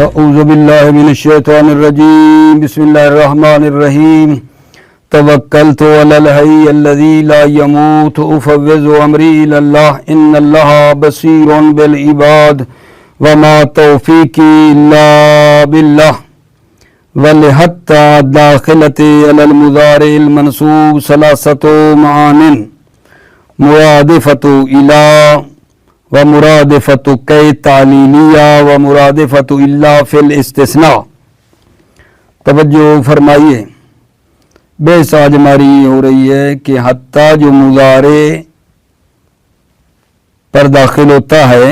اعوذ باللہ من الشیطان الرجیم بسم اللہ الرحمن الرحیم توکلت علی الحی الذی لا یموت افوض امری الی اللہ ان اللہ بصیر بالعباد وما توفیقی الا باللہ ولحتی داخلت علی المضارع المنصوب ثلاثۃ معان مرادفۃ الی و مرادفۃ کئی تعلیلیہ و مرادفۃ اللہ فی الاستثناء۔ توجہ فرمائیے، بحث آج ہماری ہو رہی ہے کہ حتیٰ جو مضارع پر داخل ہوتا ہے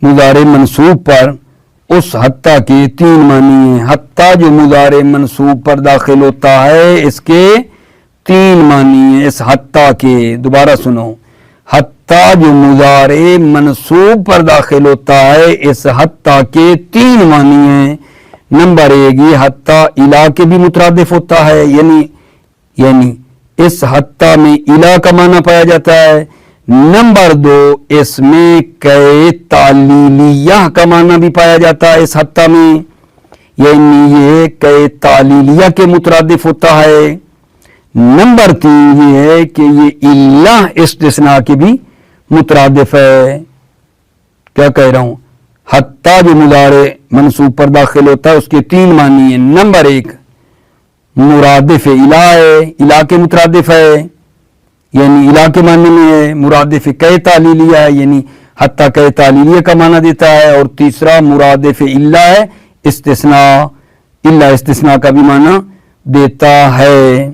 مضارع منصوب پر، اس حتیٰ کے تین معنی ہیں۔ حتیٰ جو مضارع منصوب پر داخل ہوتا ہے اس کے تین معنی ہیں۔ اس حتیٰ کے دوبارہ سنو، حتیٰ جو مضارع منصوب پر داخل ہوتا ہے اس حتیٰ کے تین معنی ہیں۔ نمبر ایک، یہ حتیٰ الی کے بھی مترادف ہوتا ہے، یعنی اس حتیٰ میں الی کا معنی پایا جاتا ہے۔ نمبر دو، اس میں کئی تعلیلیہ کا معنی بھی پایا جاتا ہے اس حتیٰ میں، یعنی یہ کئی تعلیلیہ کے مترادف ہوتا ہے۔ نمبر تین یہ ہے کہ یہ اللہ استثناء کے بھی مترادف ہے۔ کیا کہہ رہا ہوں؟ حتیٰ جو مضارع منصوب پر داخل ہوتا ہے اس کے تین معنی ہیں۔ نمبر ایک، مرادف الہ ہے، الہ کے مترادف ہے، یعنی الہ کے معنی میں ہے۔ مرادف کئی تعلیلیہ ہے، یعنی حتیٰ کئی تعلیلیہ کا معنی دیتا ہے۔ اور تیسرا مرادف اللہ ہے، استثناء، اللہ استثناء کا بھی معنی دیتا ہے۔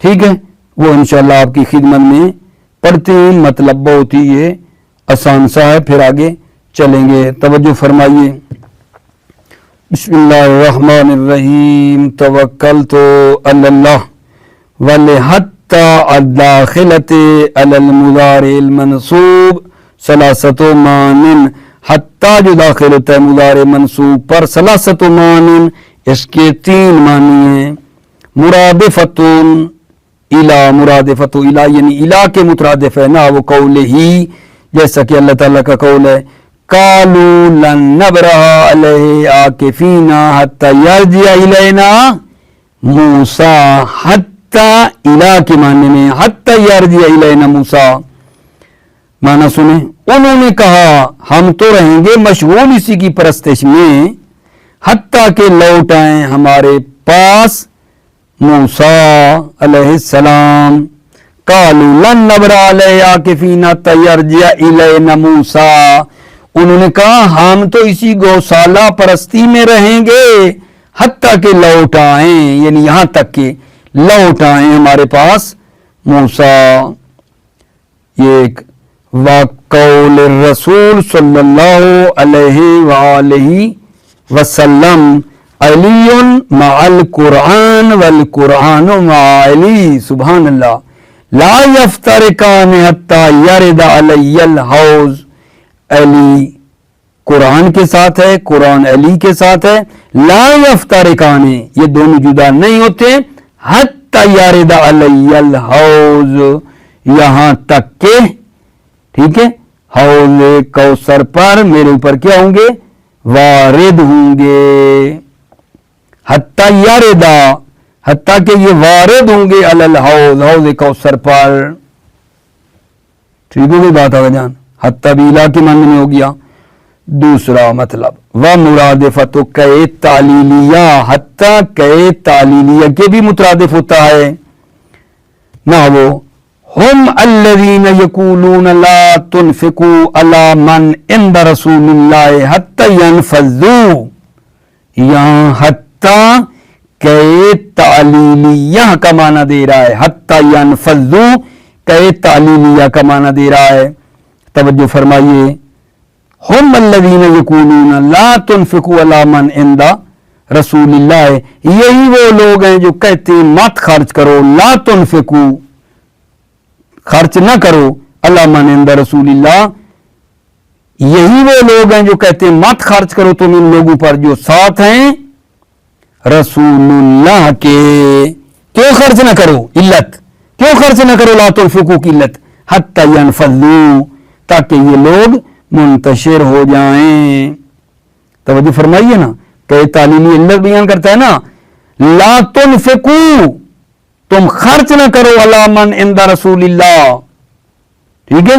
ٹھیک ہے، وہ انشاءاللہ آپ کی خدمت میں پڑھتے ہیں، مطلب بہت ہی یہ آسان سا ہے، پھر آگے چلیں گے۔ توجہ فرمائیے، بسم اللہ الرحمن الرحیم توکلت علی اللہ ولحتی الداخلۃ علی المضارع المنصوب ثلاثۃ معان۔ حتیٰ جو داخل ہوتا ہے مضارع منصوب پر ثلاثۃ معان، اس کے تین معنی ہیں۔ مرادفۃ الہ، مرادفۃ الہ یعنی الہ کے مترادف ہے نا، وہ قول ہی، جیسا کہ اللہ تعالیٰ کا قول ہے قالوا لن نبرح علیہ عاکفین حتی یرجع الینا موسیٰ۔ حتی الہ کے معنی میں حتی یرجع الینا موسیٰ، معنی سنیں، انہوں نے کہا ہم تو رہیں گے مشغول اسی کی پرستش میں حتیٰ کہ لوٹ آئیں ہمارے پاس موسیٰ علیہ السلام۔ قالوا لن نبرح علیہ عاکفین حتی یرجع الینا موسیٰ، انہوں نے کہا ہم تو اسی گوشالہ پرستی میں رہیں گے حتیٰ کہ لوٹ آئیں، یعنی یہاں تک کہ لوٹ آئیں ہمارے پاس موسیٰ۔ یہ ایک وقول الرسول صلی اللہ علیہ وآلہ وسلم علی مع القرآن والقرآن مع علی، سبحان اللہ، لا یفترقان حتی یرد علی الحوض۔ علی قرآن کے ساتھ ہے، قرآن علی کے ساتھ ہے، لا یفترقان، یہ دونوں جدا نہیں ہوتے، حتی یرد علی الحوض، یہاں تک کہ، ٹھیک ہے، حوض کوثر پر میرے اوپر کیا ہوں گے؟ وارد ہوں گے۔ حتیٰ یاردا، حتیٰ کہ یہ وارد ہوں گے علی الحوض، حوض کوثر پر۔ ٹھیک ہو گئی بات آگے جان؟ حتیٰ بھی الہ کے معنی میں ہو گیا۔ دوسرا مطلب و مرادفۃ کئی تعلیلیہ، حتیٰ کئی تعلیلیہ کے بھی مترادف ہوتا ہے نہ، وہ ہم الذین یقولون لا تنفقوا علی من عند رسول اللہ حتی ینفضوا، یہاں حتیٰ کئی تعلیلیہ کا معنی دے رہا ہے، حتی ینفضوا کئی تعلیلیہ کا معنی دے رہا ہے۔ توجہ فرمائیے، ہم الذین یقولون لا تنفقوا علی من عند رسول اللہ، یہی وہ لوگ ہیں جو کہتے ہیں مت خرچ کرو، لا تنفقوا خرچ نہ کرو، علی من عند رسول اللہ، یہی وہ لوگ ہیں جو کہتے ہیں مت خرچ کرو تم ان لوگوں پر جو ساتھ ہیں رسول اللہ کے۔ کیوں خرچ نہ کرو؟ علت، کیوں خرچ نہ کرو لا تنفقوا کی علت، حتی ینفضوا، تاکہ یہ لوگ منتشر ہو جائیں۔ توجہ فرمائیے نا کہ تعلیمی علت بیان کرتا ہے نا، لا تنفقو، تم خرچ نہ کرو علی من عند رسول اللہ، ٹھیک ہے،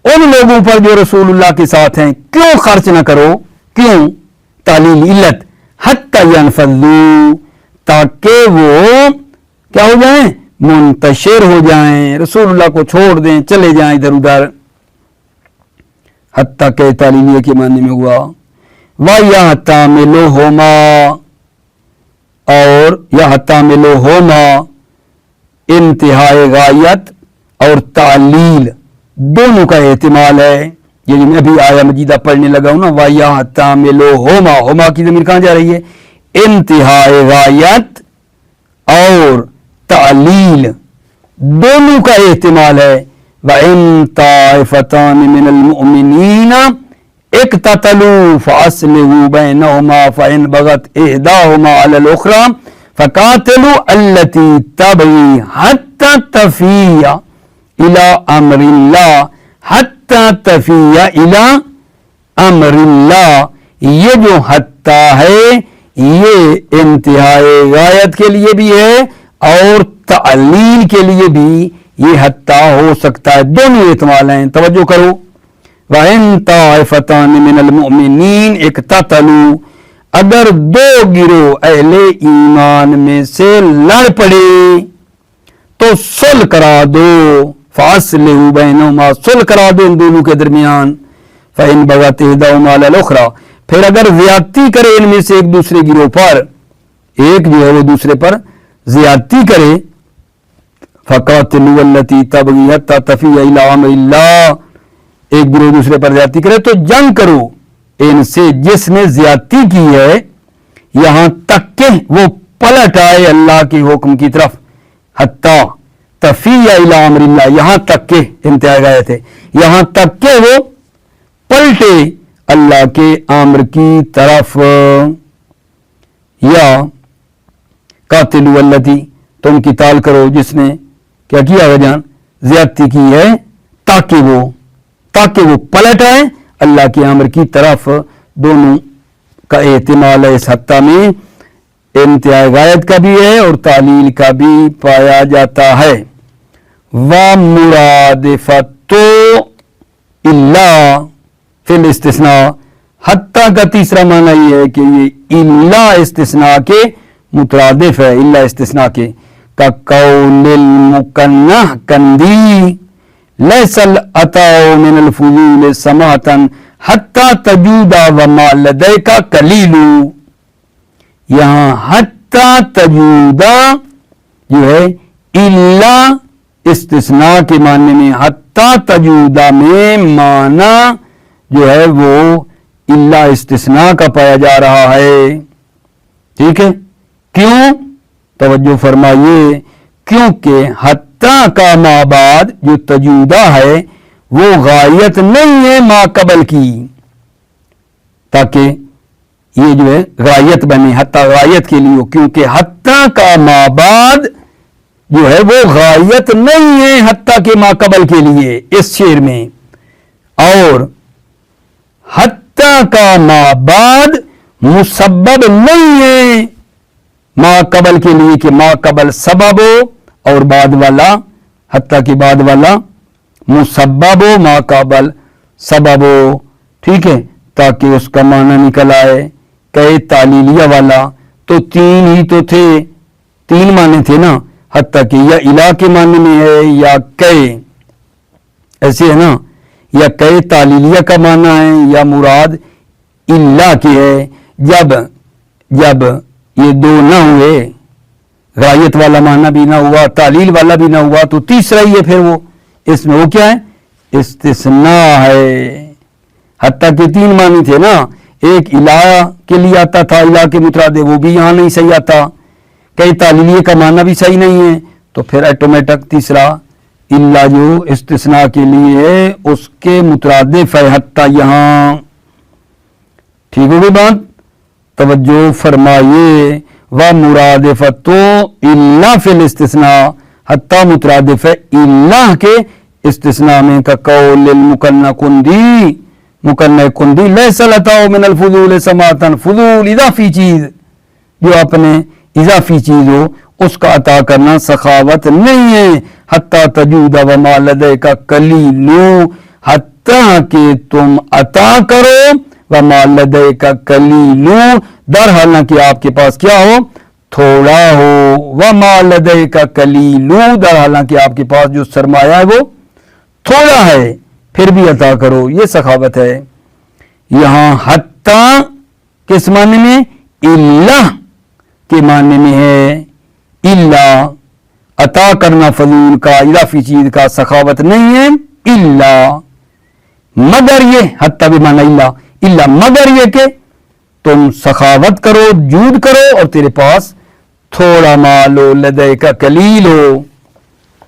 ان لوگوں پر جو رسول اللہ کے ساتھ ہیں، کیوں خرچ نہ کرو، کیوں؟ تعلیمی علت، حتی ینفضوا، تاکہ وہ کیا ہو جائیں، منتشر ہو جائیں، رسول اللہ کو چھوڑ دیں، چلے جائیں ادھر ادھر، حتیٰ کہ تعلیمیہ کے معنی میں ہوا وَيَحْتَمِلُهُمَا، اور یحتملُهُمَا انتہائے غایت اور تعلیل دونوں کا احتمال ہے، یعنی میں ابھی آیا مجیدہ پڑھنے لگا ہوں نا، وَيَحْتَمِلُهُمَا، ہما کی ضمیر کہاں جا رہی ہے؟ انتہائے غایت اور تعلیل دونوں کا احتمال ہے۔ وَإِن طَائِفَتَانِ مِنَ الْمُؤْمِنِينَ اقْتَتَلُوا فَأَصْلِحُوا بَيْنَهُمَا فَإِن بَغَتْ إِحْدَاهُمَا عَلَى الْأُخْرَى فَقَاتِلُوا الَّتِي تَبْغِي حَتَّى تَفِيَّ إِلَى أَمْرِ اللَّهِ حَتَّى تَفِيَّ إِلَى أَمْرِ اللَّهِ، یہ جو حتیٰ ہے یہ انتہائے غایت کے لیے بھی ہے اور تعلیل کے لیے بھی یہ حتیٰ ہو سکتا ہے، دونوں احتمال ہیں، توجہ کرو۔ وَإِن طَائِفَتَانِ مِنَ الْمُؤْمِنِينَ اقْتَتَلُوا، اگر دو گروہ اہل ایمان میں سے لڑ پڑے تو صلح کرا دو، فَأَصْلِحُوا بَيْنَهُمَا، صلح کرا دو ان دونوں کے درمیان، فَإِن بَغَتْ إِحْدَاهُمَا عَلَى الْأُخْرَى، پھر اگر زیادتی کرے ان میں سے ایک دوسرے گروہ پر، ایک جو ہے وہ دوسرے پر زیادتی کرے، فَقَاتِلُوا الَّتِي تَبْغِي حَتَّى تَفِيَّ إِلَى أَمْرِ اللَّهِ، ایک گروہ دوسرے پر زیادتی کرے تو جنگ کرو ان سے جس نے زیادتی کی ہے، یہاں تک کہ وہ پلٹ آئے اللہ کے حکم کی طرف، حَتَّى تَفِيَّ إِلَى أَمْرِ اللَّهِ، یہاں تک کہ انتہائی غایت ہے، یہاں تک کہ وہ پلٹے اللہ کے امر کی طرف۔ یا قاتلوا الذی، تم قتال کرو جس نے کیا کیا ہے جان، زیادتی کی ہے، تاکہ وہ پلٹ آئے اللہ کے امر کی طرف، دونوں کا احتمال ہے اس حتیٰ میں، انتہائی غایت کا بھی ہے اور تعلیل کا بھی پایا جاتا ہے۔ وَمُرَادِفَةُ إِلَّا فِي الْاِسْتِثْنَاء، حتیٰ کا تیسرا معنی یہ ہے کہ یہ الا استثناء کے مترادف ہے، الا استثناء کے، كَقَوْلِ الْمُكَنَّحِ كَنْدِي لَيْسَ الْعَطَاءُ مِنَ الْفُضُولِ سَمَاحَةً حَتَّى تَجُودَ وَمَا لَدَيْكَ قَلِيلٌ، یہاں حَتَّى تَجُودَ جو ہے الا استثناء کے معنی میں، حَتَّى تَجُودَ میں معنی جو ہے وہ الا استثناء کا پایا جا رہا ہے، ٹھیک ہے، کیوں؟ توجہ فرمائیے، کیونکہ حتیٰ کا ما بعد جو تجودہ ہے وہ غایت نہیں ہے ما قبل کی، تاکہ یہ جو ہے غایت بنے، حتیٰ غایت کے لیے، کیونکہ حتیٰ کا ما بعد جو ہے وہ غایت نہیں ہے حتیٰ کے ما قبل کے لیے اس شعر میں، اور حتیٰ کا ما بعد مسبب نہیں ہے ما قبل کے لیے کہ ما قبل سبب ہو اور بعد والا حتیٰ کے بعد والا مسبب ہو، ما قبل سبب ہو، ٹھیک ہے، تاکہ اس کا معنی نکل آئے۔ کہ تعلیلیہ والا تو تین ہی تو تھے، تین معنی تھے نا، حتیٰ کہ یا الہ کے معنی میں ہے یا کہ، ایسے ہے نا، یا کہ تعلیلیہ کا معنی ہے یا مراد اللہ کی ہے، جب یہ دو نہ ہوئے، غایت والا معنی بھی نہ ہوا، تعلیل والا بھی نہ ہوا، تو تیسرا ہی ہے پھر وہ، اس میں وہ کیا ہے، استثناء ہے۔ حتیٰ کہ تین معنی تھے نا، ایک الہ کے لیے آتا تھا، الہ کے مترادف، وہ بھی یہاں نہیں صحیح آتا، کئی تعلیلیہ کا معنی بھی صحیح نہیں ہے، تو پھر ایٹومیٹک تیسرا اللہ جو استثناء کے لیے ہے اس کے مترادف ہے حتیٰ یہاں، ٹھیک ہو گئی بات؟ توجہ فرمائیے، وَمُرَادِفَةُ إِلَّا فِي الْاِسْتِثْنَاء، حتیٰ مترادف ہے اللہ کے استثناء میں، کا قول المکنہ کندی، मुकन्ने कुंदी लैसा लताओ मिनल फुजूल समातन, फुजूल इजाफी चीज जो अपने इजाफी चीज हो उसका अता करना सखावत नहीं है। हत्ता तजूदा व मा लदैका कलीलू, हत्ता कि तुम अता करो व मा लदैका कलीलू, दर हालांकि आपके पास क्या हो, थोड़ा हो, व मा लदैका कलीलू, दर हालांकि आपके पास जो सरमाया है वो थोड़ा है, फिर भी अता करो, ये सखावत है। यहां हत्ता किस माने में, इल्ला के माने में है। इल्ला अता करना फजूल का इजाफी चीज का सखावत नहीं है। इल्ला मगर ये, हत्ता भी माना इल्ला मगर ये के तुम सखावत करो, जूद करो और तेरे पास थोड़ा माल हो, लदे का कलील हो।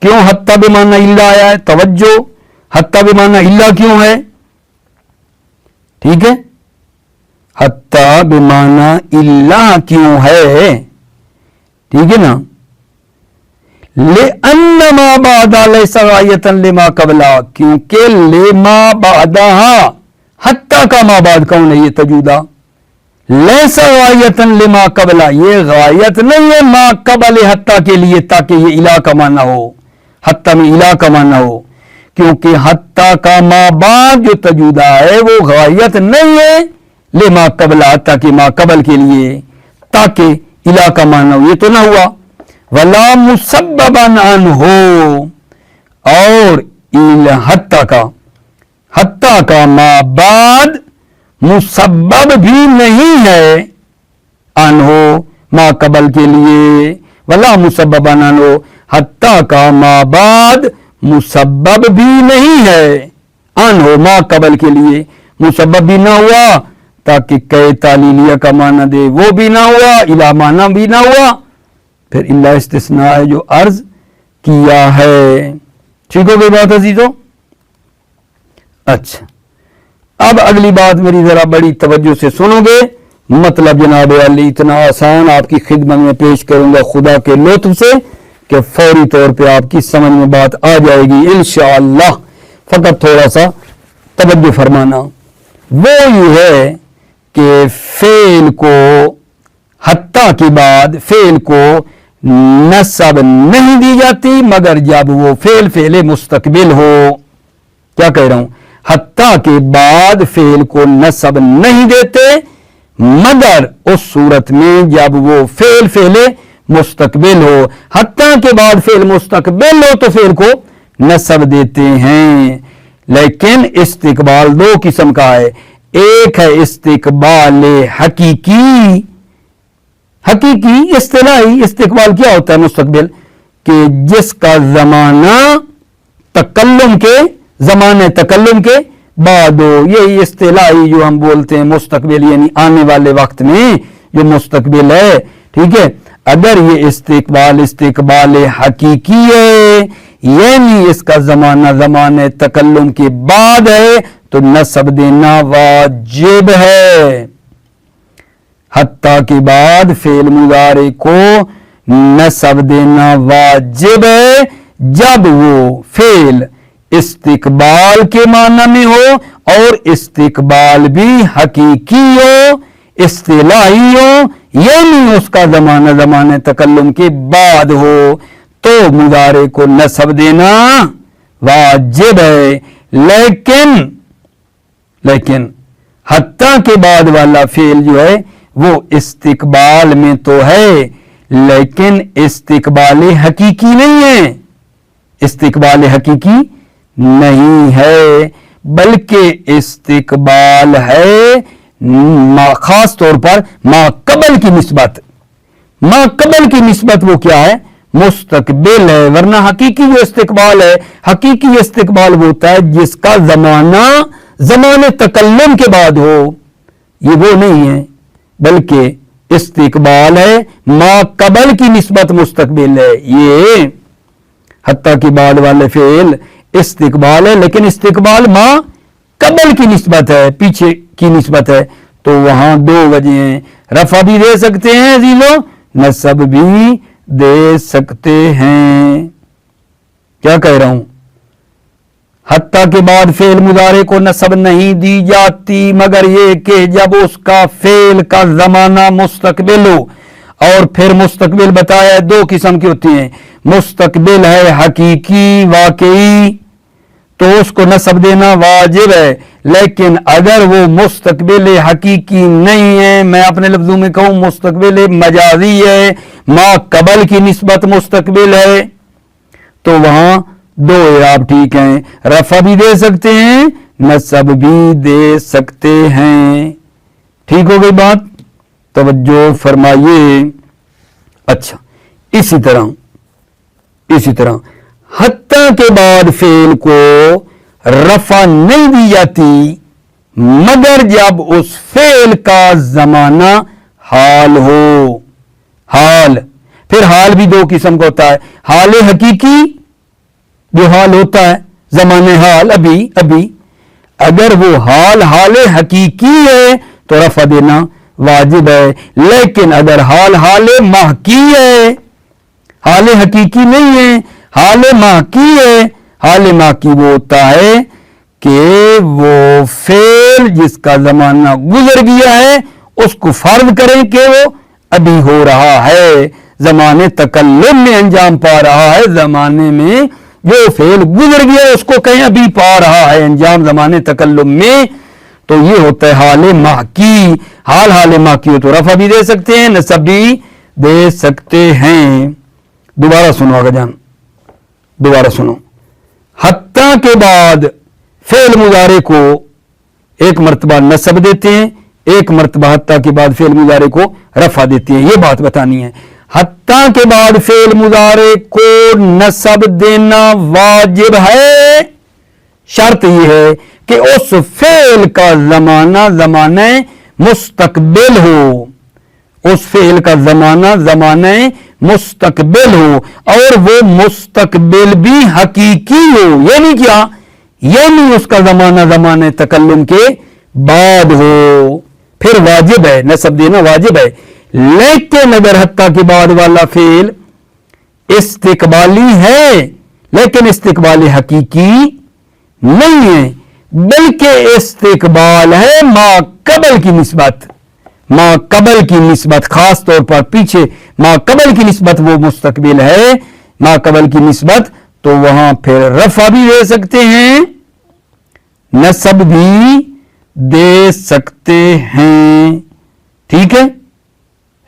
क्यों हत्ता भी माना इल्ला आया है, तवज्जो, हत्ता भी माना इल्ला क्यों है, ठीक है, हत्ता भी माना इल्ला क्यों है, ठीक है ना। ले अन्ना मा बादा लैसा गायतन ले मा कबला, क्योंकि ले मा बादा, हत्ता का मा बाद कौन है, ये तजूदा, लैसा गायतन ले मा कबला, ये गायत नहीं है मा कबल हत्ता के लिए, ताकि ये इला का माना हो, हत्ता में इला का माना हो, क्योंकि हत्ता का मा बाद जो तजूदा है वो गायत नहीं है ले मा कबला, हत्ता के मा कबल के लिए, ताकि इला का माना हो, ये तो ना हुआ। वला मुसब्बबन अन हो, और हत्ता का मा बाद मुसब्बब भी नहीं है अन हो मा कबल के लिए, वला मुसब्बबन अन हो, हत्ता का मा बाद मुसब्बब भी नहीं है अन हो मा कबल के लिए, मुसब्बब भी ना हुआ ताकि कै तालीलिया का माना दे वो भी ना हुआ, इला माना भी ना हुआ, फिर इल्ला इस्तिस्ना है जो अर्ज किया है। ठीक हो गई बात अजीजों। अच्छा, अब अगली बात मेरी जरा बड़ी तवज्जो से सुनोगे, मतलब जनाब अली इतना आसान आपकी खिदमत में पेश करूंगा खुदा के लुत्फ से कि फौरी तौर पे आपकी समझ में बात आ जाएगी इंशाअल्लाह। फकत थोड़ा सा तवज्जो फरमाना, वो ये है कि फेल को हत्ता के बाद फेल को नस्ब नहीं दी जाती मगर जब वो फेल मुस्तकबिल हो। क्या कह रहा हूं, हत्ता के बाद फेल को नस्ब नहीं देते मगर उस सूरत में जब वो फेल मुस्तकबिल हो। हत्ता के बाद फेल मुस्तकबिल हो तो फेल को नस्ब देते हैं, लेकिन इस्तिकबाल दो किस्म का है। एक है इस्तिकबाल हकीकी, हकीकी इस्तिलाही इस्तिकबाल क्या होता है मुस्तकबिल, कि जिसका जमाना जमाने तकल्लुम के बाद हो। यही इस्तिलाही जो हम बोलते हैं मुस्तकबिल, यानी आने वाले वक्त में जो मुस्तकबिल है, ठीक है। अगर ये इस्तिकबाल हकीकी है यानी इसका जमाना जमाने तकल्लुम के बाद है तो नस्ब देना वाजिब है। हत्ता के बाद फेल मुजारे को नस्ब देना वाजिब है जब वो फेल इस्तिकबाल के माना में हो और इस्तिकबाल भी हकीकी हो, इस्तिलाही हो, यानी उसका जमाना जमाने तकल्लुम के बाद हो तो मुजारे को नस्ब देना वाजिब है। लेकिन हत्ता के बाद वाला फेल जो है वो इस्तिकबाल में तो है लेकिन इस्तिकबाल हकीकी नहीं है, इस्तिकबाल हकीकी नहीं है, बल्कि इस्तिकबाल है खास तौर पर मा कबल की निस्बत। मा कबल की निस्बत वो क्या है, मुस्तकबिल है। वरना हकीकी जो इस्तिकबाल है, हकीकी इस्तिकबाल वो होता है जिसका जमाना जमाने तकल्लुम के बाद हो, ये वो नहीं है, बल्कि इस्तिकबाल है मा कबल की निस्बत मुस्तकबिल है। ये हत्ता के बाद वाले फेल इस्तिकबाल है लेकिन इस्तिकबाल मा कबल की निस्बत है, पीछे की निस्बत है। तो वहां दो वजह हैं, रफा भी दे सकते हैं अजीजों, नस्ब भी दे सकते हैं। क्या कह रहा हूं, हत्ता के बाद फेल मुजारे को नस्ब नहीं दी जाती मगर ये कि जब उसका फेल का जमाना मुस्तकबिल हो। और फिर मुस्तकबिल बताया दो किस्म की होती हैं, मुस्तकबिल है हकीकी वाकई तो उसको नस्ब देना वाजिब है, लेकिन अगर वो मुस्तकबिल हकीकी नहीं है, मैं अपने लफ्जों में कहूँ मुस्तकबिल मजाजी है, मा कबल की निस्बत मुस्तकबिल है, तो वहां दो इराब ठीक हैं, रफा भी दे सकते हैं नस्ब भी दे सकते हैं। ठीक हो गई बात, तवज्जो फरमाइए। अच्छा, इसी तरह हत्ता के बाद फेल को रफा नहीं दी जाती मगर जब उस फेल का जमाना हाल हो। हाल, फिर हाल भी दो किस्म का होता है, हाल हकीकी जो हाल होता है जमाने हाल अभी अगर वो हाल हकीकी है तो रफा देना वाजिब है, लेकिन अगर हाल महकी है, हाल हकीकी नहीं है, हाल महकी है, हाल महकी वो होता है कि वो फेल जिसका जमाना गुजर गया है उसको फर्ज करें कि वो अभी हो रहा है, जमाने तकल्लुम में अंजाम पा रहा है, जमाने में जो फेल गुजर गया उसको कहीं अभी पा रहा है अंजाम जमाने तकल्लुम में, तो ये होता है हाल महकी। हाल महकी हो तो रफा भी दे सकते हैं नस्ब भी दे सकते हैं। दोबारा सुनो आगे जान, दोबारा सुनो। हत्ता के बाद फेल मुजारे को एक मर्तबा नस्ब देते हैं, एक मर्तबा हत्ता के बाद फेल मुजारे को रफा देते हैं, ये बात बतानी है। हत्ता के बाद फेल मुजारे को नस्ब देना वाजिब है, शर्त यह है कि उस फेल का जमाना मुस्तकबिल हो, उस फेल का जमाना मुस्तकबिल हो और वो मुस्तकबिल भी हकीकी हो, यानी क्या, यानी उसका जमाना तकल्लुम के बाद हो, फिर वाजिब है नस्ब देना वाजिब है। लेकिन अगर हत्ता के बाद वाला फेल इस्तिकबाली है लेकिन इस्तिकबाली हकीकी नहीं है बल्कि इस्तिकबाल है मा कबल की निस्बत, मा कबल की निस्बत, खास तौर पर पीछे मा कबल की निस्बत वो मुस्तकबिल है, मा कबल की निस्बत, तो वहां फिर रफा भी दे सकते हैं नस्ब भी दे सकते हैं। ठीक है,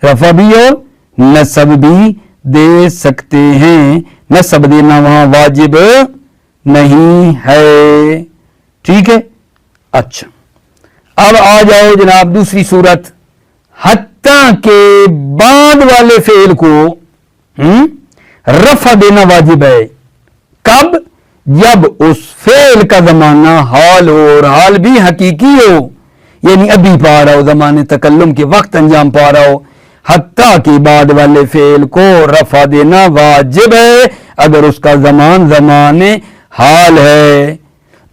रफा भी और नस्ब भी दे सकते हैं, नस्ब देना वहां वाजिब नहीं है। ठीक है, अच्छा अब आ जाओ जनाब दूसरी सूरत, हत्ता के बाद वाले फेल को रफा देना वाजिब है, कब, जब उस फेल का जमाना हाल हो और हाल भी हकीकी हो, यानी अभी पा रहा हो, जमाने तकल्लुम के वक्त अंजाम पा रहा हो। हत्ता के बाद वाले फेल को रफा देना वाजिब है अगर उसका जमाने हाल है,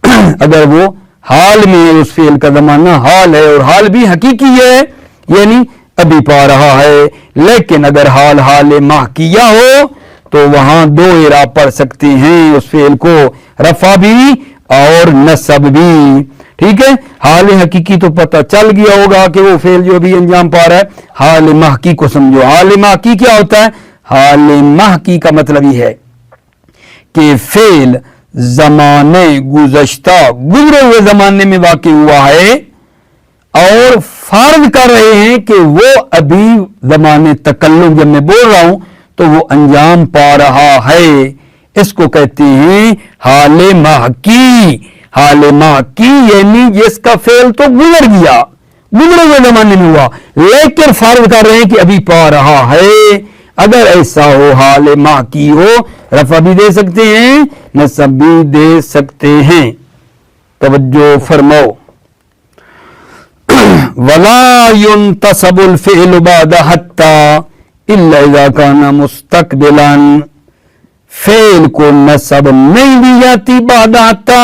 अगर वो हाल में उस फेल का जमाना हाल है और हाल भी हकीकी है यानी अभी पा रहा है। लेकिन अगर हाल महकिया हो तो वहां दो इराब पढ़ सकते हैं उस फेल को, रफा भी और नस्ब भी। ठीक है, हाल हकीकी तो पता चल गया होगा कि वो फेल जो भी अंजाम पा रहा है, हाल महकी को समझो। हाल महकी क्या होता है, हाल महकी का मतलब ये है कि फेल जमाने गुज़श्ता गुजरे हुए जमाने में वाक़ हुआ है और फर्ज कर रहे हैं कि वो अभी जमाने तकल्लुम, जब मैं बोल रहा हूं तो वो अंजाम पा रहा है, इसको कहते हैं हाल महकी। हाल महकी यानी जिसका फेल तो गुजर गया, गुजरे हुए जमाने में हुआ, लेकिन फर्ज कर रहे हैं कि अभी पा रहा है। अगर ऐसा हो, हाल महकी हो, रफा भी दे सकते हैं नस्ब भी दे सकते हैं। तवज्जो फरमाओ, वला युनतसबुल फ़िअलु बाद हत्ता इल्ला इज़ा काना मुस्तक़बिलन, फेल को नस्ब नहीं दी जाती बाद हत्ता,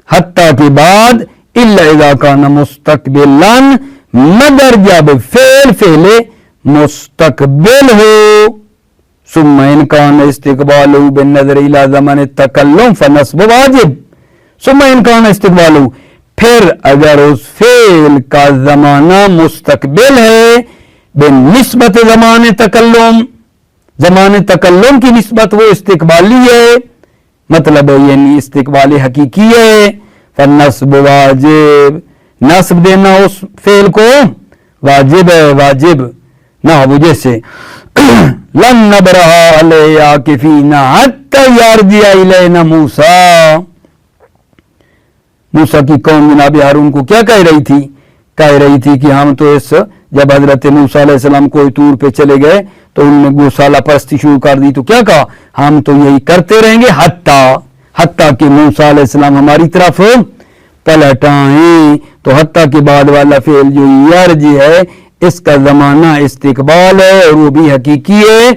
हत्ता के बाद, इल्ला इज़ा काना मुस्तक़बिलन, मगर जब फेल मुस्तक़बिल हो, सुम्मा इन काना इस्तिक़बालुहु बिन्नज़रि इला ज़माने तकल्लुम फ़नस्बु वाजिब, सुम्मा इनकान इस्तिकबालु, फिर अगर उस फेल का जमाना मुस्तकबिल है बेनिस्बत ज़माने तकल्लुम, ज़माने तकल्लुम की निस्बत वो इस्तिकबाली है, मतलब यानी इस्तिकबाली हकीकी है। फन्नस्ब वाजिब, नस्ब देना उस फेल को वाजिब है, वाजिब ना हो जैसे लन नबरहा अलैहि आकिफीना हत्ता यरजिअ इलैना मूसा, मूसा की कौम जनाब हारून को क्या कह रही थी कि हम तो इस, जब हजरत मूसा अलैहिस्सलाम कोई तूर पे चले गए तो उनने गौशाला परस्ती शुरू कर दी, तो क्या कहा, हम तो यही करते रहेंगे हत्ता कि मूसा अलैहिस्सलाम हमारी तरफ पलट आए। तो हत्ता के बाद वाला फेल जो यर्जी है, इसका जमाना इस्तिकबाल है और वो भी हकीकी है,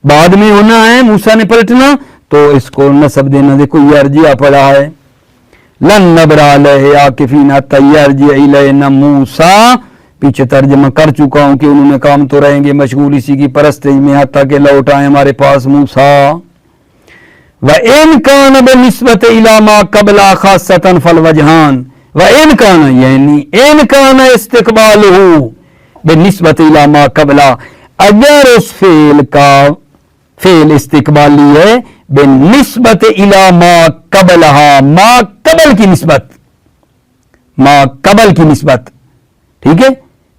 बाद में होना है मूसा ने पलटना, तो इसको नस्ब देना देखो यर्जिया पड़ा है। लन नबरा अलैहि आकिफीन हत्ता यर्जिअ इलैना मूसा, पीछे तर्जमा कर चुका हूं कि उन्होंने काम तो रहेंगे मशगूल इसी की परस्ती में हत्ता के लौट आए हमारे पास मूसा। व इन कान बिनिस्बत इला मा क़बला खासतन फल वजहान, व इन कान यानी इन कान इस्तिकबालहु बिनिस्बत इला मा क़बला, अगर उस फेल का फेल इस्तिकबाली है बिनिस्बत इला मा क़बलहा, मा क़बल की निस्बत, मा क़बल की निस्बत, ठीक है,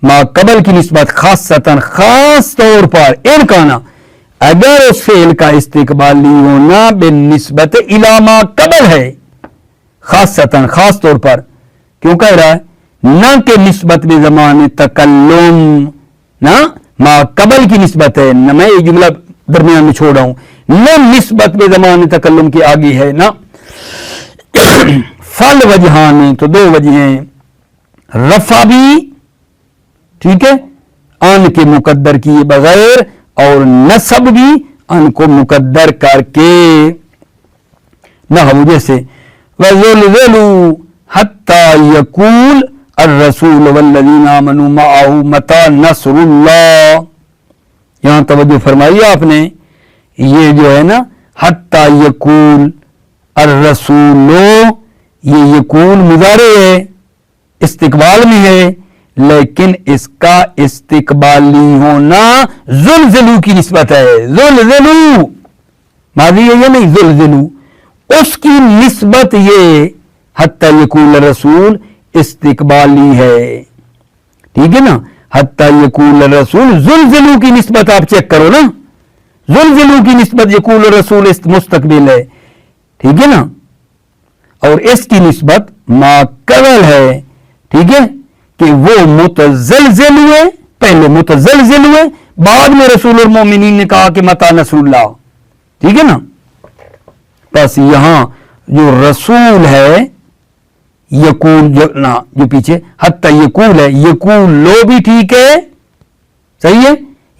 मा क़बल की निस्बत खासतन खास तौर पर, इन काना अगर उस फेल का इस्तिकबाली होना बिनिस्बत इला मा क़बल है, खासतन खास तौर पर, क्यों कह रहा है, न के निस्बत में ज़माने तकल्लुम, ना मा क़बल की निस्बत है, न मैं ये जुमला दरमियान में छोड़ रहा हूं, न निस्बत में ज़माने तकल्लुम की आगे है ना। फल वजहान, तो दो वजहें, रफा भी, ठीक है, अन के मुकद्दर किए बगैर, और नसब भी अन को मुकद्दर करके, नहव जैसे वज़ुलज़िलू हत्ता यकूल अर्रसूल वल्लज़ीना आमनू मअहू मता नस्रुल्लाह, यहां तवज्जो फरमाइए आपने, ये जो है ना हत्ता यकूल अर्रसूलो, ये यकूल मुज़ारे है, इस्तिकबाल में है, लेकिन इसका इस्तिकबाली होना ज़ुलज़िलू की निस्बत है, ज़ुलज़िलू माज़ी है ये नहीं, ज़ुलज़िलू उसकी निस्बत ये हत्ता यकूल रसूल इस्तिकबाली है, ठीक है ना, हत्ता यकूल रसूल, ज़ुलज़िलू की निस्बत आप चेक करो ना, ज़ुलज़िलू की निस्बत यकूल रसूल मुस्तकबिल है, ठीक है ना, और इसकी निस्बत मा क़बल है, ठीक है, कि वो मुतज़लज़िल हुए, पहले मुतज़लज़िल हुए, बाद में रसूलुल मोमिनीन ने कहा कि मता नसरुल्लाह, ठीक है ना। बस यहां जो रसूल है यकूल जो पीछे हत्ता यकूल है, यकूल लो भी ठीक है, सही है,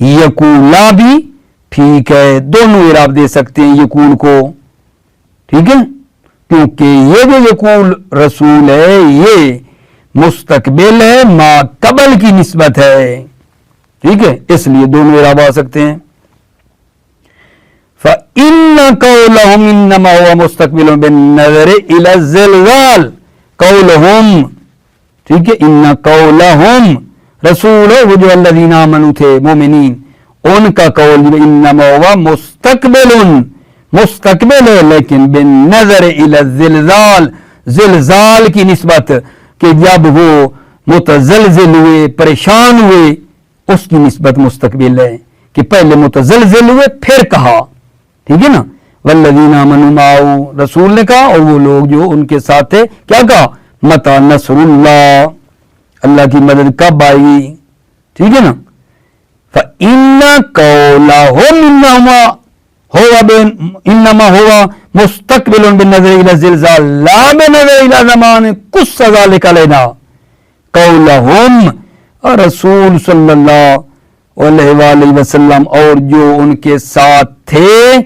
यकूला भी ठीक है, दोनों इराब दे सकते हैं यकूल को, ठीक है, क्योंकि ये जो यकूल रसूल है ये मुस्तकबिल है, मा क़बल की निस्बत है, ठीक है, इसलिए दोनों इराब आ सकते हैं। फ़इन्न क़ौलहुम इन्नमा हुवा मुस्तकबिलुन बिन्नज़रि इला ज़िलज़ाल, क़ौलहुम, ठीक है, इन्ना क़ौलहुम रसूल वो जो अल्लज़ीना आमनू थे मोमिनीन, उनका कौल इन्नमा हुवा मुस्तकबिलुन, मुस्तकबिल है, लेकिन बिन्नज़रि इला ज़िलज़ाल, ज़िलज़ाल की निस्बत, कि जब वो मुतज़लज़िल हुए, परेशान हुए, उसकी निस्बत मुस्तकबिल है, कि पहले मुतज़लज़िल हुए फिर कहा, ठीक है ना, वल्लज़ीना आमनू मअहू रसूल ने कहा, और वो लोग जो उनके साथ थे क्या कहा, मता नसरुल्लाह, अल्लाह की मदद कब आएगी, ठीक है ना। फ़इन्ना क़ौलहुम इन्नमा हुवा मुस्तकबिलुन बिन्नज़रि इला ज़िलज़ाल ला बिन्नज़रि इला ज़मान कुस्स ज़ालिका अलैना, क़ौलहुम और रसूल सल्लल्लाहु अलैहि वसल्लम और जो उनके साथ थे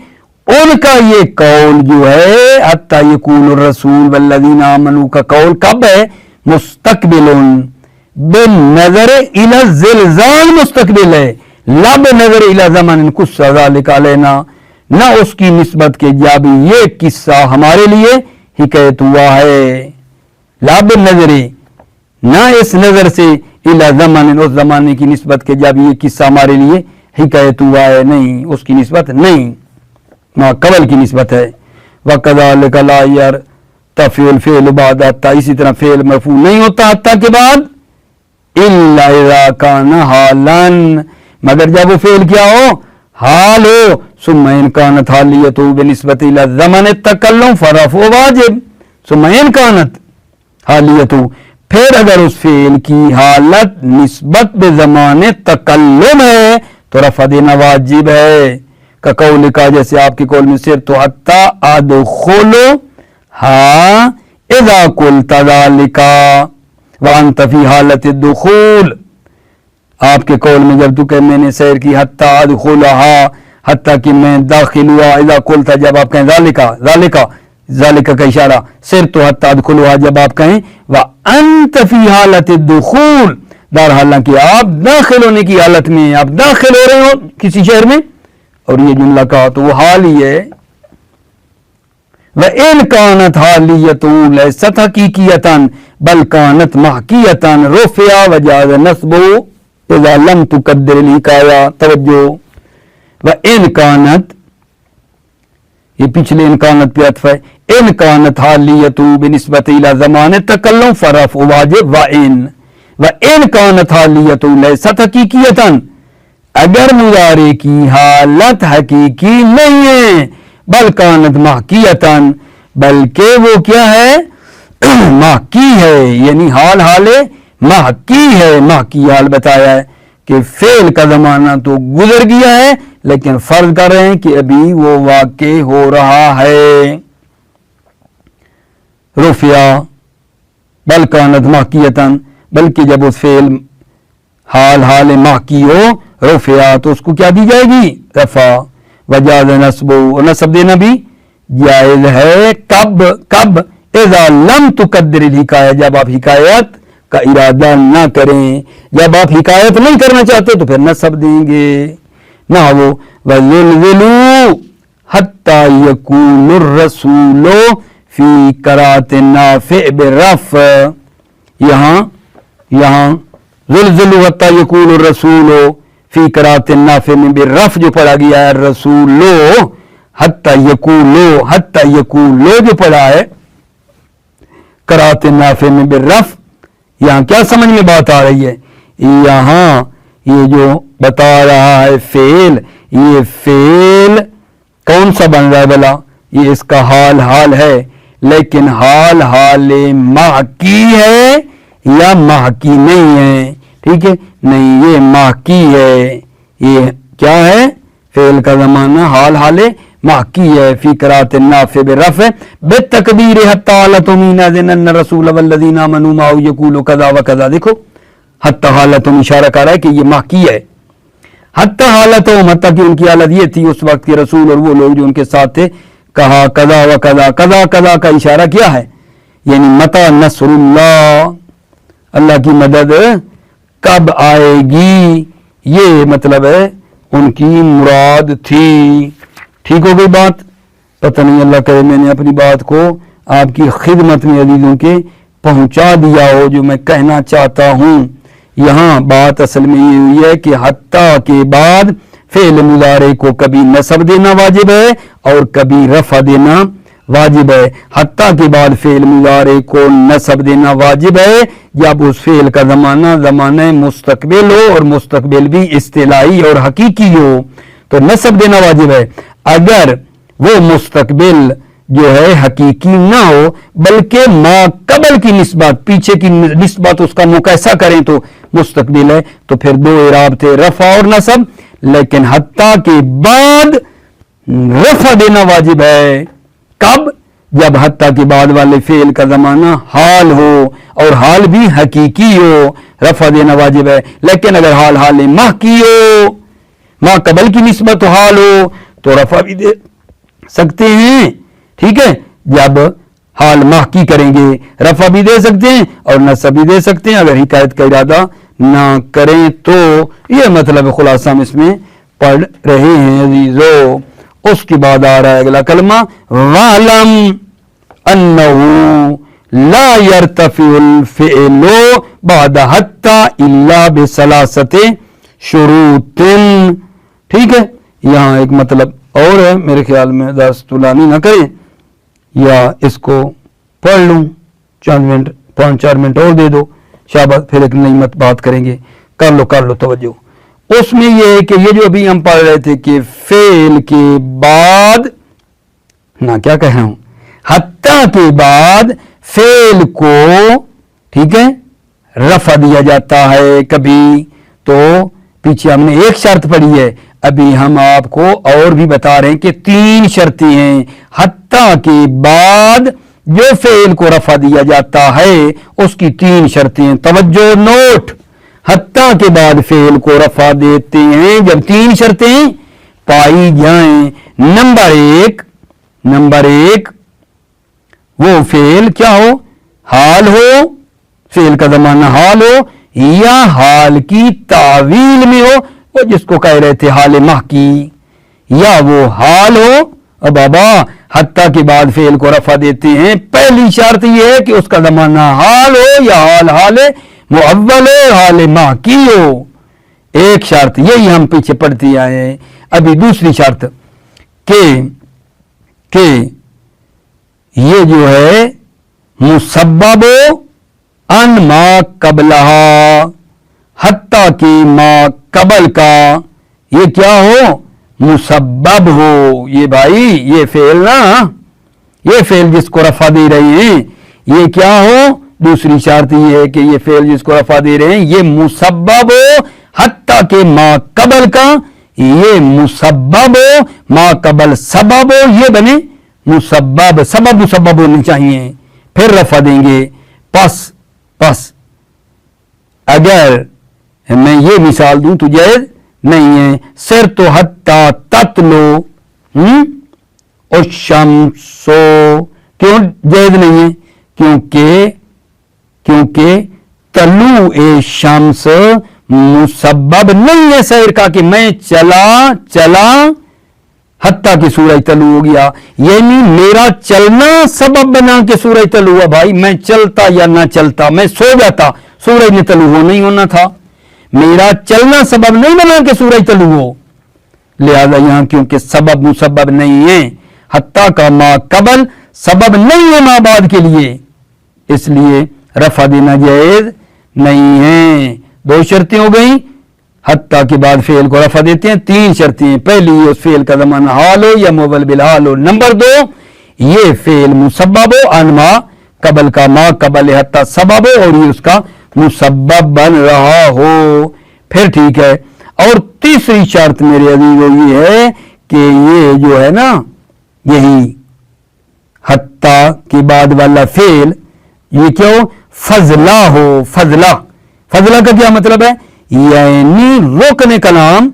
उनका ये कौल जो है हत्ता यकूल रसूल वल्लज़ीना आमनू का कौल कब है, मुस्तकबिलुन बिन्नज़रि इला ज़िलज़ाल मुस्तकबिल है, ला बिन्नज़रि इला ज़मान कुस्स ज़ालिका अलैना, न उसकी निस्बत के जब ये किस्सा हमारे लिए حکایت ہوا ہے، لا بالنظر، نہ اس نظر سے الا زمان، اس زمانے کی نسبت کے جب یہ قصہ ہمارے لیے حکایت ہوا ہے، نہیں اس کی نسبت نہیں، ما قبل کی نسبت ہے۔ وَكَذَلِكَ لَا يَرْتَفِعُ الْفِعْلُ بَعْدَ حَتَّى، اسی طرح فعل مرفوع نہیں ہوتا حتیٰ کے بعد، إِلَّا إِذَا كَانَ حَالًا، مگر جب وہ فعل کیا ہو، حال ہو، ثم إن كانت حالیته بنسبت إلى زمن التکلم فرفع واجب، ثم إن كانت حالیته، پھر اگر اس فعل کی حالت نسبت بے زمان تکلم ہے تو رفع دینا واجب ہے، کا قول کا، جیسے آپ کے قول میں صرف تو حتی ادخلو ہاں اذا قلت ذالک وانت فی حالت الدخول، آپ کے قول میں جب تو کہ میں نے سیر کی حتی ادخلہا، حتیٰ کہ میں داخل ہوا، اذا قلت جب آپ کہیں ذالک کا اشارہ، صرف تو حتی ادخلہا جب آپ کہیں وانت فی حالت الدخول، دار حالانکہ آپ داخل ہونے کی حالت میں، آپ داخل ہو رہے ہو کسی شہر میں، اور یہ جملہ کہا تو وہ حال ہی ہے۔ وَإِنْ كَانَتْ حَالِيَّةٌ لَيْسَتْ حَقِيقِيَّةً بَلْ كَانَتْ مَحْكِيَّةً رُفِعَ وَجَازَ نَصْبُهُ إِذَا لَمْ تُقَدَّرِ الْحِكَایَةَ، توجہ، وَإِنْ كَانَتْ، یہ پچھلے ان کانت پہ عطف ہے، ان کانت حالیت بنسبت الى زمان التکلم فرفع واجب، وَإِنْ كَانَتْ حَالِيَّةٌ لَيْسَتْ حَقِيقِيَّةً، اگر مضارع کی حالت حقیقی نہیں ہے، بل کانت محکیتاً، بلکہ وہ کیا ہے، محکی ہے، یعنی حال محکی ہے، محکی حال بتایا ہے کہ فعل کا زمانہ تو گزر گیا ہے لیکن فرض کر رہے ہیں کہ ابھی وہ واقع ہو رہا ہے، رفع بل کانت محکیتاً، بلکہ جب اس فعل حال محکی ہو، رفع تو اس کو کیا دی جائے گی، رفع، وجاز نصب، اور نصب دینا بھی جائز ہے، کب اذا لم تقدر الحکایہ، جب آپ حکایت کا ارادہ نہ کریں، جب آپ حکایت نہیں کرنا چاہتے تو پھر نصب دیں گے، نہ وہ وَزُلْزِلُوا حَتَّى يَكُونُ الرَّسُولُ فِي قِرَاءَةٍ نَافِعٍ بِالرَّفْعِ، یہاں زلزلوا حتی یکون الرسول فی قراءۃ نافع میں بالرفع جو پڑھا گیا ہے، الرسول حتی یکون جو پڑھا ہے قراءۃ نافع میں بالرفع، یہاں کیا سمجھ میں بات آ رہی ہے، یہاں یہ جو بتا رہا ہے فعل، یہ فعل کون سا بن رہا ہے بلا، یہ اس کا حال ہے، لیکن حال محکی ہے یا محکی نہیں ہے، ٹھیک ہے، نہیں یہ محکی ہے، یہ کیا ہے، فعل کا زمانہ حال محکی ہے، فی قراءۃ النافع بالرفع بالتکبیر حتی حالت من اذن الرسول والذین آمنوا معه یقولوا کذا وکذا، دیکھو حتی حالت اشارہ کر رہا ہے کہ یہ محکی ہے، حتی حالتہم، حتی کہ ان کی حالت یہ تھی اس وقت کے رسول اور وہ لوگ جو ان کے ساتھ تھے، کہا کذا وکذا، کذا کا اشارہ کیا ہے، یعنی متی نصر اللہ کی مدد کب آئے گی، یہ مطلب ہے ان کی مراد تھی، ٹھیک ہو گئی بات، پتہ نہیں اللہ کرے میں نے اپنی بات کو آپ کی خدمت میں عزیزوں کے پہنچا دیا ہو جو میں کہنا چاہتا ہوں۔ یہاں بات اصل میں یہ ہوئی ہے کہ حتیٰ کے بعد فعل مضارع کو کبھی نصب دینا واجب ہے اور کبھی رفع دینا واجب ہے، حتیٰ کے بعد فعل مضارع کو نصب دینا واجب ہے جب اس فعل کا زمانہ مستقبل ہو اور مستقبل بھی اصطلاحی اور حقیقی ہو تو نصب دینا واجب ہے، اگر وہ مستقبل جو ہے حقیقی نہ ہو بلکہ ما قبل کی نسبت، پیچھے کی نسبت اس کا مقایسہ کریں تو مستقبل ہے، تو پھر دو اعراب تھے، رفع اور نصب، لیکن حتیٰ کے بعد رفع دینا واجب ہے، کب، جب حتیٰ کے بعد والے فعل کا زمانہ حال ہو اور حال بھی حقیقی ہو، رفع دینا واجب ہے، لیکن اگر حال محکی ہو، ما قبل کی نسبت حال ہو تو رفع بھی دے سکتے ہیں، ٹھیک ہے، جب حال محکی کریں گے رفع بھی دے سکتے ہیں اور نصب بھی دے سکتے ہیں اگر حکایت کا ارادہ نہ کریں تو، یہ مطلب خلاصہ ہم اس میں پڑھ رہے ہیں عزیزو۔ اس کے بعد آ رہا ہے اگلا کلمہ وَعْلَمْ، अन्नहु ला यर्तफिउल फ़िअलु बाद हत्ता इल्ला बिसलासते शुरूतिन। ठीक है, यहाँ एक मतलब और है, मेरे ख्याल में दस तुलानी ना करें या इसको पढ़ लूँ, 4 मिनट और दे दो, शाबाश, फिर एक नई मत बात करेंगे। कर लो तवज्जो। उसमें ये है कि ये जो अभी हम पढ़ रहे थे कि फेल के बाद ना क्या कह रहा हूं, हत्ता के बाद फेल को, ठीक है, रफा दिया जाता है कभी। तो पीछे हमने एक शर्त पढ़ी है, अभी हम आपको और भी बता रहे हैं कि 3 शर्तें हैं हत्ता के बाद जो फेल को रफा दिया जाता है, उसकी 3 शर्तें हैं। तवज्जो नोट, हत्ता के बाद फेल को रफा देते हैं जब 3 शर्तें पाई जाएं। नंबर एक वो फेल क्या हो, हाल हो, फेल का ज़माना हाल हो या हाल की तावील में हो, वो जिसको कह रहे थे हाल माह की, या वो हाल हो। अब बाबा हत्ता के बाद फेल को रफा देते हैं, पहली शर्त ये है कि उसका ज़माना हाल हो या हाल मुअव्वल हो, हाल माह की हो। एक शर्त यही हम पीछे पढ़ते आए हैं। अभी दूसरी शर्त के ये जो है मुसब्बब अन मा कबलहा, हत्ता की मा कबल का ये क्या हो, मुसब्बब हो। ये भाई ये फेल ना, ये फेल जिसको रफा दे रहे हैं ये क्या हो, दूसरी शर्त ये है कि ये फेल जिसको रफा दे रहे हैं ये मुसब्बब हो, हत्ता के मा कबल का ये मुसब्बब हो, मा कबल सबब हो, ये बने मुसब्बब, सबब मुसब्बब होने चाहिए, फिर रफा देंगे। पस अगर मैं ये मिसाल दूं तो जायज नहीं है। सिर तो हत्ता ततलो और शम्सो, क्यों जायज नहीं है, क्योंकि तलू ए शम्स मुसब्बब नहीं है सैर का, कि मैं चला हत्ता की सूरज तलू हो गया, यानी मेरा चलना सबब बना के सूरज तलू हुआ। भाई मैं चलता या ना चलता, मैं सो जाता, सूरज ने तलू हो नहीं होना था। मेरा चलना सबब नहीं बना के सूरज तलू हो। लिहाजा यहां क्योंकि सबब मुसब्बब नहीं है, हत्ता का मा कबल सबब नहीं है माँ बाद के लिए, इसलिए रफा देना जायज नहीं है। 2 शर्तें हो गई, हत्ता के बाद फेल को रफा देते हैं। 3 शर्तें, पहली उस फेल का ज़माना हाल हो या मुअव्वल बिल हाल हो। नंबर 2 ये फेल मुसब्बब हो, अनमा कबल का मा कबल हत्ता सबब हो और ये उसका मुसब्बब बन रहा हो, फिर ठीक है। और तीसरी शर्त मेरे अजीजों ये है कि ये जो है ना, यही हत्ता के बाद वाला फेल ये क्या हो, फजला हो। फजला का क्या मतलब है, यानी रोकने कलाम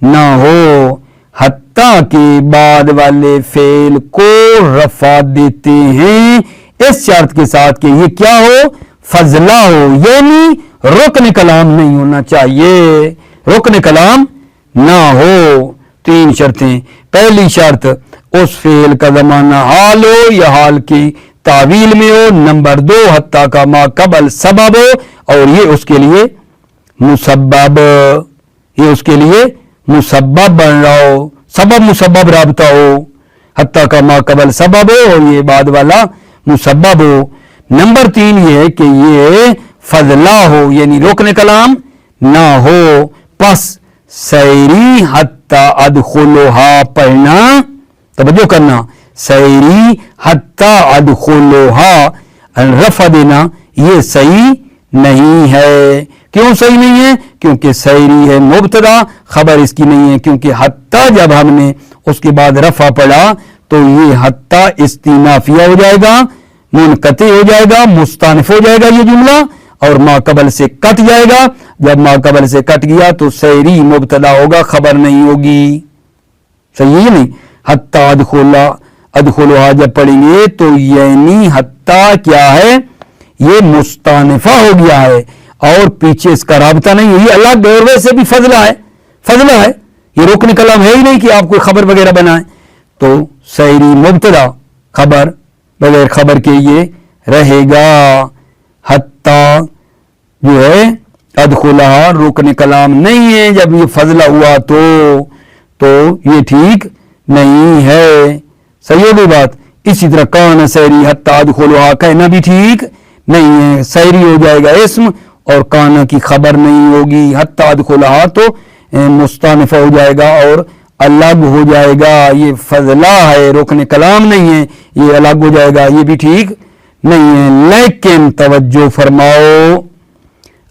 ना हो। हत्ता के बाद वाले फेल को रफा देते हैं इस शर्त के साथ कि ये क्या हो, फजला हो, यानी रुकन कलाम नहीं होना चाहिए, रुकन कलाम ना हो। 3 शर्तें, पहली शर्त उस फेल का ज़माना हाल हो या हाल की तावील में हो। नंबर 2 हत्ता का मा कबल सबब हो और ये उसके लिए मुसब्बब, ये उसके लिए मुसब्बब बन रहा हो, सबब मुसब्बब राबता हो। हत्ता का मा कबल सबब हो और ये बाद वाला मुसब्बब हो। नंबर 3 ये है कि ये फजला हो, यानी रोकने कलाम ना हो। पस सैरी हत्ता अदखुलुहा पढ़ना, तवज्जो करना, सैरी हत्ता अदखुलुहा रफा देना ये सही नहीं है। क्यों सही नहीं है, क्योंकि सैरी है मुब्तदा, खबर इसकी नहीं है। क्योंकि हत्ता जब हमने उसके बाद रफा पढ़ा तो ये हत्ता इस्तीनाफिया हो जाएगा, मुनकती हो जाएगा, मुस्तानिफ हो जाएगा ये जुमला, और माकबल से कट जाएगा। जब माकबल से कट गया तो सैरी मुब्तदा होगा, खबर नहीं होगी। सही है नहीं। हत्ता अदखुलुहा जब पढ़ेंगे तो यानी हत्ता क्या है, ये मुस्तानिफा हो गया है और पीछे इसका राबता नहीं है। ये अलग और वैसे भी फजला है, ये रुकन कलाम है ही नहीं कि आप कोई खबर वगैरह बनाए। तो सैरी मुब्तदा, खबर بغیر خبر کے یہ رہے گا. حتیٰ جو ہے ادخلہا رکن کلام نہیں ہے. جب یہ فضلہ ہوا تو یہ ٹھیک نہیں ہے. صحیح ہو گئی بات. اسی طرح کان سیری حتیٰ ادخلہا کہنا بھی ٹھیک نہیں ہے. سیری ہو جائے گا اسم اور کانا کی خبر نہیں ہوگی. حتیٰ ادخلہا تو مستانف ہو جائے گا اور الگ ہو جائے گا. یہ فضلہ ہے, رکن کلام نہیں ہے, یہ الگ ہو جائے گا, یہ بھی ٹھیک نہیں ہے. لیکن توجہ فرماؤ,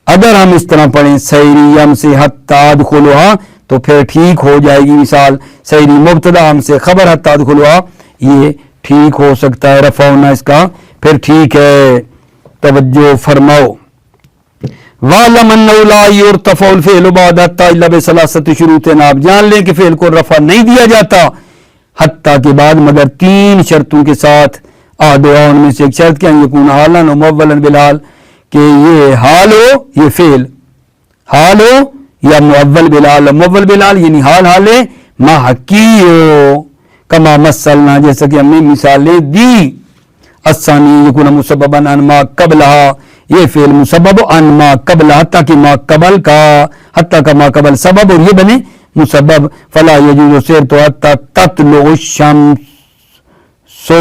اگر ہم اس طرح پڑھیں سیری ہم سے حتیٰ ادخلہا تو پھر ٹھیک ہو جائے گی. مثال سیری مبتدا ہم سے خبر حتیٰ ادخلہا, یہ ٹھیک ہو سکتا ہے. رفع ہونا اس کا پھر ٹھیک ہے. توجہ فرماؤ. وَعْلَمْ أَنَّهُ لَا يُرْتَفَعُ الْفِعْلُ بَعْدَ حَتَّىٰ إِلَّا بِثَلَاثَةِ شُرُوطٍ. آپ جان لیں کہ فعل کو رفع نہیں دیا جاتا حتیٰ کے بعد مگر 3 شرطوں کے ساتھ. ان میں سے ایک شرط کہ ان یکون حالا و مولا بالحال, کہ یہ حال ہو, یہ فعل حال ہو یا مؤول بالحال. مؤول بالحال یعنی حال محکی ہو. کما مثلنا جیسا کہ ہم نے مثالیں دی. الثانی یکون مسببا عن ما قبلہا, یہ فعل مسبب عن ما قبل حتیٰ کہ ما قبل کا, حتیٰ کا ما قبل سبب اور یہ بنے مسبب. فلا یجوز سیرت حتیٰ تطلع الشمس, سو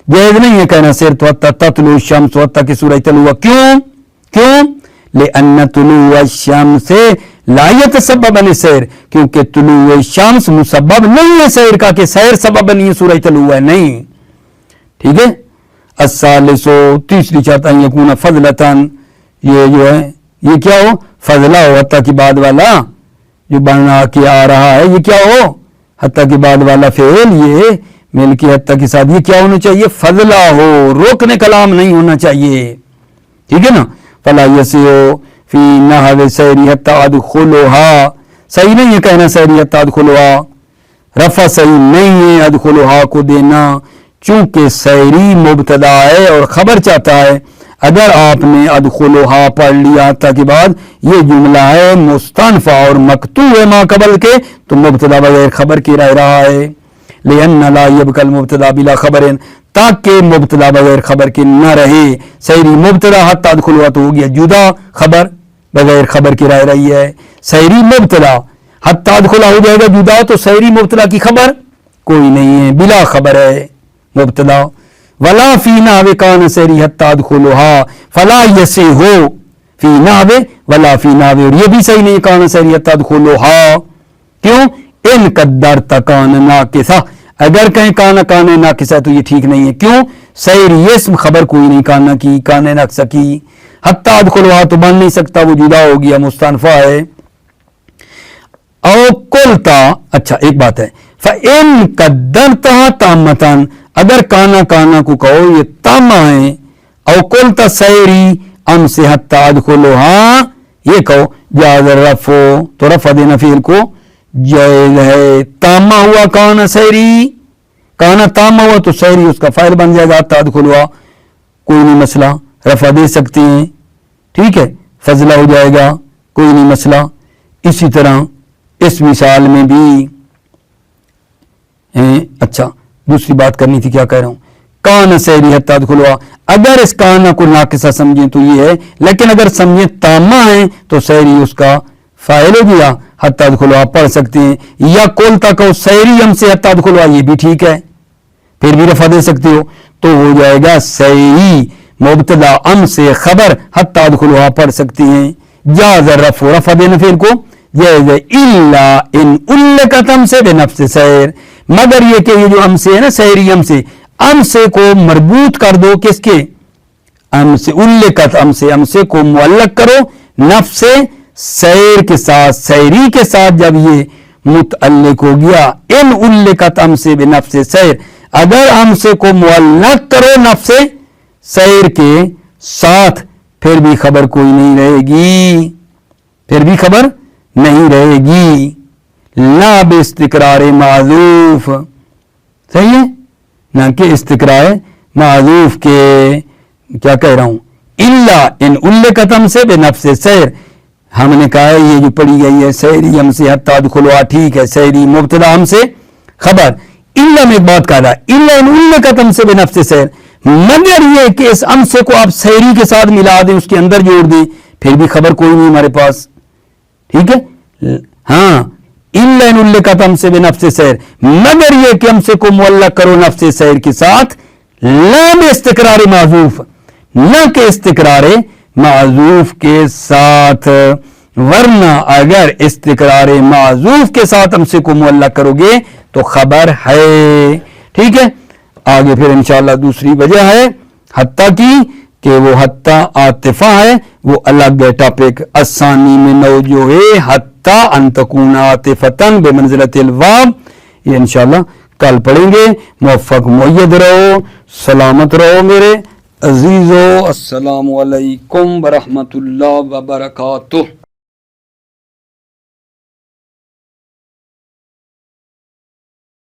جائز نہیں ہے کہنا سیرت حتیٰ تطلع الشمس, حتیٰ کہ سورج طلوع. کیوں لأن طلوع الشمس لا يتسبب للسیر, کیونکہ طلوع الشمس مسبب نہیں ہے سیر کا, کہ سیر سبب نہیں ہے سورج طلوع ہے, نہیں. ٹھیک ہے. الثالث تیسری شرط ان یکون فضلتن, یہ جو ہے یہ کیا ہو, فضلہ ہو. حتیٰ کی بعد والا جو بنا کے آ رہا ہے یہ کیا ہو, حتیٰ کی بعد والا فعل یہ مل کے حتیٰ کے ساتھ یہ کیا ہونا چاہیے, فضلہ ہو, رکن کلام نہیں ہونا چاہیے. ٹھیک ہے نا. فلا یصح فی نحو سیری حتیٰ ادخلہا, صحیح نہیں ہے کہنا سیری حتیٰ ادخلہا. رفع صحیح نہیں ہے ادخلہا کو دینا, چونکہ سیری مبتدا ہے اور خبر چاہتا ہے. اگر آپ نے ادخلہا پڑھ لیا حتیٰ کے بعد, یہ جملہ ہے مستنفع اور مقطوع ہے ما قبل کے, تو مبتدا بغیر خبر کے رہ رہا ہے. لأن لا يبقى المبتدا بلا خبر, تاکہ مبتدا بغیر خبر کے نہ رہے. سیری مبتدا حتیٰ ادخلہا تو ہو گیا جدا, خبر بغیر خبر کی رہ رہی ہے. سیری مبتدا حتیٰ ادخلہا ہو جائے گا جدا, تو سیری مبتدا کی خبر کوئی نہیں ہے, بلا خبر ہے مبتدا. ولا فی نحو کان سیری حتیٰ ادخلہا فلا یصح فی نحو ولا فی نحو, اور یہ بھی صحیح نہیں کان سیری حتیٰ ادخلہا. کیوں؟ ان قدرت کان ناقصہ, اگر کہیں کان ناقصہ تو یہ ٹھیک نہیں ہے. کیوں؟ سیری اسم خبر کوئی نہیں کانا کی, کان ناقصہ کی. حتیٰ ادخلہا تو بن نہیں سکتا, وہ جدا ہو گیا, مستنفع ہے. او قلتا, اچھا ایک بات ہے, فَإِن قَدَّرْتَهَا تَامَّةً, اگر کانا کو کہو یہ تامہ ہے. او قلتا سیری ام سے حتیٰ ادخلہا, یہ کہو جاز الرفع, تو رفع دینا فعل کو جائز ہے. تامہ ہوا کانا سیری, کانا تامہ ہوا تو سیری اس کا فاعل بن جائے گا حتیٰ ادخلہا, کوئی نہیں مسئلہ, رفع دے سکتے ہیں. ٹھیک ہے. فضلہ ہو جائے گا, کوئی نہیں مسئلہ. اسی طرح اس مثال میں بھی اچھا دوسری بات کرنی تھی, کیا کہہ رہا ہوں, کان سیری حتیٰ ادخلہا, اگر اس کانا کو ناقصہ سمجھیں تو یہ ہے, لیکن اگر سمجھیں تامہ ہے تو سیری اس کا فاعل ہو گیا, حتیٰ ادخلہا پڑھ سکتے ہیں. یا قلتا کہو سیری ہم سے حتیٰ ادخلہا, یہ بھی ٹھیک ہے, پھر بھی رفع دے سکتے ہو, تو ہو جائے گا سیری مبتدا ام سے خبر حتیٰ ادخلہا پڑھ سکتے ہیں. جاز الرفع, رفع دینا فعل کو جائز ہے. الا ان علقت ام سے بنفس سیر, مگر یہ کہ یہ جو ام سے ہے نا سیری ام سے کو مربوط کر دو, کس کے, ام سے, علقت ام سے کو معلق کرو نفس سیر کے ساتھ, سیری کے ساتھ. جب یہ متعلق ہو گیا ان علقت ام سے بنفس سیر, اگر ام سے کو معلق کرو نفس سیر کے ساتھ, پھر بھی خبر کوئی نہیں رہے گی, پھر بھی خبر نہیں رہے گی. لا باستقرار معذوف, صحیح ہے نہ کہ استقرار معذوف کے, کیا کہہ رہا ہوں, الا ان علقت ام سے بنفس سیر. ہم نے کہا ہے یہ جو پڑھی گئی ہے سیری ہم سے حتیٰ ادخلہا, ٹھیک ہے, سیری مبتدا ہم سے خبر, इल्ला में एक बात कहा था, इल्ला इन उल्ले का तम से बेनफ्स सैर, मगर ये कि इस अमसे को आप सैरी के साथ मिला दें, उसके अंदर जोड़ दें, फिर भी खबर कोई नहीं हमारे पास। ठीक है, हाँ, इल्ला इन उल्ले का तम से बेनफ्स सैर, मगर ये कि हमसे को मुअल्लक करो नफ्स सैर के साथ, लाम इस्तिकरार माजूफ, न के इस्तिकरार माजूफ के साथ, वरना अगर इस्तिकरार माजूफ के साथ हमसे को मुअल्लक करोगे तो खबर है। ठीक है, आगे फिर इंशाअल्लाह दूसरी वजह है हत्ता की, कि वो हत्ता आतिफा है, वो अलग है टॉपिक। असानी में नौ जो है हत्ता अंतकून आतिफतन बेमंजिलतिल वाव, ये इंशाअल्लाह कल पढ़ेंगे। मुवफ़्फ़क़ मुय्यद रहो, सलामत रहो मेरे अजीजों। अस्सलामु अलैकुम व रहमतुल्लाहि व बरकातुहू।